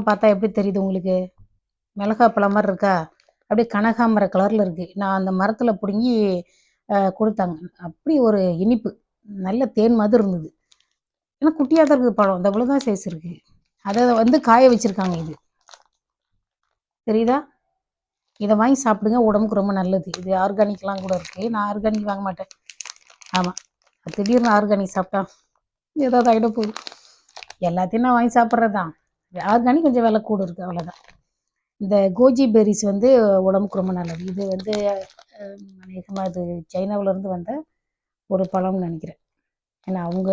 பார்த்தா எப்படி தெரியுது உங்களுக்கு? மிளகா பழம் மாரி இருக்கா? அப்படியே கனகாம்பர கலர்ல இருக்கு. நான் அந்த மரத்துல புடுங்கி குடுத்தாங்க. அப்படி ஒரு இனிப்பு. நல்ல தேன் மாதிரி இருந்தது. ஆனா குட்டியா தான் இருக்குது பழம். இந்த இவ்வளோ தான் சைஸ் இருக்கு. அத வந்து காய வச்சிருக்காங்க இது. தெரியுதா? இத வாங்கி சாப்பிடுங்க. உடம்புக்கு ரொம்ப நல்லது. இது ஆர்கானிக்லாம் கூட இருக்கு. நான் ஆர்கானிக் வாங்க மாட்டேன். ஆமா. திடீர்னு ஆர்கானிக் சாப்பிட்டா ஏதாவது ஆயிட போகுது. எல்லாத்தையும் நான் வாங்கி சாப்பிட்றது தான். ஆர்கானிக் கொஞ்சம் விலை கூட இருக்கு அவ்வளோதான். இந்த கோஜி பெர்ரிஸ் வந்து உடம்புக்கு ரொம்ப நல்லது. இது வந்து அநேகமாக இது சைனாவிலேருந்து வந்த ஒரு பழம்னு நினைக்கிறேன். ஏன்னா அவங்க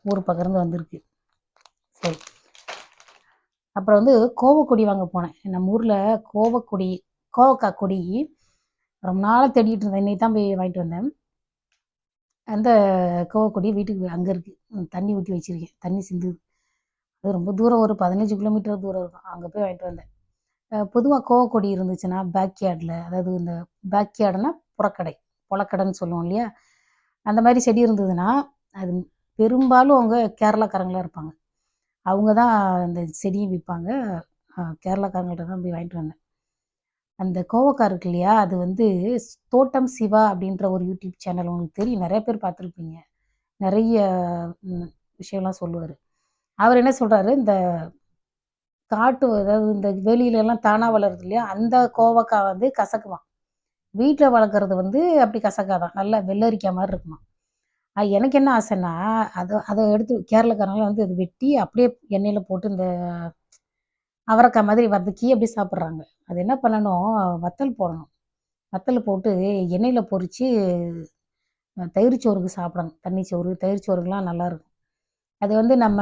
ஊர் பக்கருந்து வந்திருக்கு. சரி. அப்புறம் வந்து கோவக்கொடி வாங்க போனேன். நம்ம ஊரில் கோவக்காய் கொடி ரொம்ப நாளாக தேடிட்டு இருந்தேன். இன்னைக்கு தான் போய் வாங்கிட்டு வந்தேன். அந்த கோவக்கொடி வீட்டுக்கு அங்கே இருக்குது. தண்ணி ஊற்றி வச்சுருக்கேன். தண்ணி சிந்துது. அது ரொம்ப தூரம், ஒரு 15 கிலோமீட்டர் தூரம் இருக்கும். அங்கே போய் வாங்கிட்டு வந்தேன். பொதுவாக கோவக்கொடி இருந்துச்சுன்னா பேக்யார்டில், அதாவது இந்த பேக்யார்டுனா புழக்கடைன்னு சொல்லுவோம் இல்லையா? அந்த மாதிரி செடி இருந்ததுன்னா அது பெரும்பாலும் அவங்க கேரளாக்காரங்களாக இருப்பாங்க. அவங்க தான் அந்த செடியும் விற்பாங்க. கேரளாக்காரங்கள்ட்ட தான் போய் வாங்கிட்டு வந்தேன். அந்த கோவக்காய் இருக்கு இல்லையா? அது வந்து தோட்டம் சிவா அப்படின்ற ஒரு யூடியூப் சேனல் உங்களுக்கு தெரியும். நிறைய பேர் பார்த்துருப்பீங்க. நிறைய விஷயம்லாம் சொல்லுவார். அவர் என்ன சொல்கிறாரு, இந்த அதாவது இந்த வெளியிலலாம் தானாக வளருது இல்லையா? அந்த கோவக்காய் வந்து கசக்குமா. வீட்டில் வளர்க்குறது வந்து அப்படி கசக்காதான். நல்லா வெள்ளரிக்காய் மாதிரி இருக்குமா. எனக்கு என்ன ஆசைன்னா, அதை எடுத்து கேரளாக்காரங்களாம் வந்து அது வெட்டி அப்படியே எண்ணெயில் போட்டு இந்த அவரைக்காய் மாதிரி வதக்கி அப்படி சாப்பிட்றாங்க. அது என்ன பண்ணணும், வத்தல் போடணும். வத்தல் போட்டு எண்ணெயில் பொரித்து தயிர் சோறுக்கு சாப்பிடணும். தண்ணி சோறு, தயிர் சோறுக்கெலாம் நல்லாயிருக்கும். அது வந்து நம்ம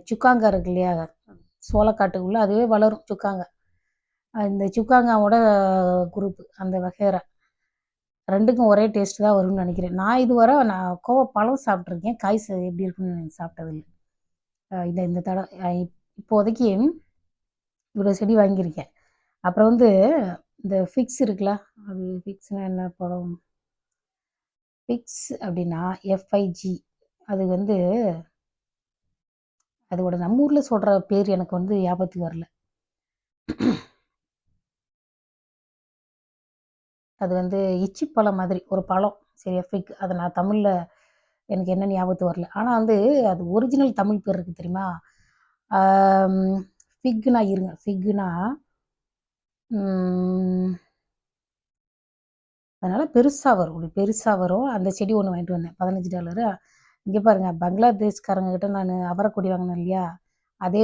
சுக்காங்காய் இருக்கு இல்லையா? சோளக்காட்டுக்குள்ளே அதுவே வளரும் சுக்காங்காய். இந்த சுக்காங்காவோட குரூப்பு அந்த வகையறா. 2க்கும் ஒரே டேஸ்ட் தான் வரும்னு நினைக்கிறேன். நான் கோவப்பழம் சாப்பிட்ருக்கேன். காய் எப்படி இருக்குன்னு சாப்பிட்டதில்ல. இந்த தடவை இப்போதைக்கு இவ்வளோ செடி வாங்கியிருக்கேன். அப்புறம் வந்து இந்த ஃபிக்ஸ் இருக்குல்ல, அது ஃபிக்ஸ்னால் என்ன பழம்? ஃபிக்ஸ் அப்படின்னா FIG. அது வந்து அதோட நம்ம ஊரில் சொல்கிற பேர் எனக்கு வந்து ஞாபகத்துக்கு வரல. அது வந்து இச்சி பழம் மாதிரி ஒரு பழம். சரி, ஃபிக். அதை நான் தமிழில் எனக்கு என்ன ஞாபகத்துக்கு வரல. ஆனால் வந்து அது ஒரிஜினல் தமிழ் பேர் இருக்குது தெரியுமா? ஃபிக்குனா இருங்க. ஃபிக்குனா அதனால் பெருசாக வரும். அப்படி பெருசாக வரும். அந்த செடி ஒன்று வாங்கிட்டு வந்தேன். $15. இங்கே பாருங்கள், பங்களாதேஷ்காரங்க கிட்ட நான் அவரைக்கொடி வாங்கினேன் இல்லையா? அதே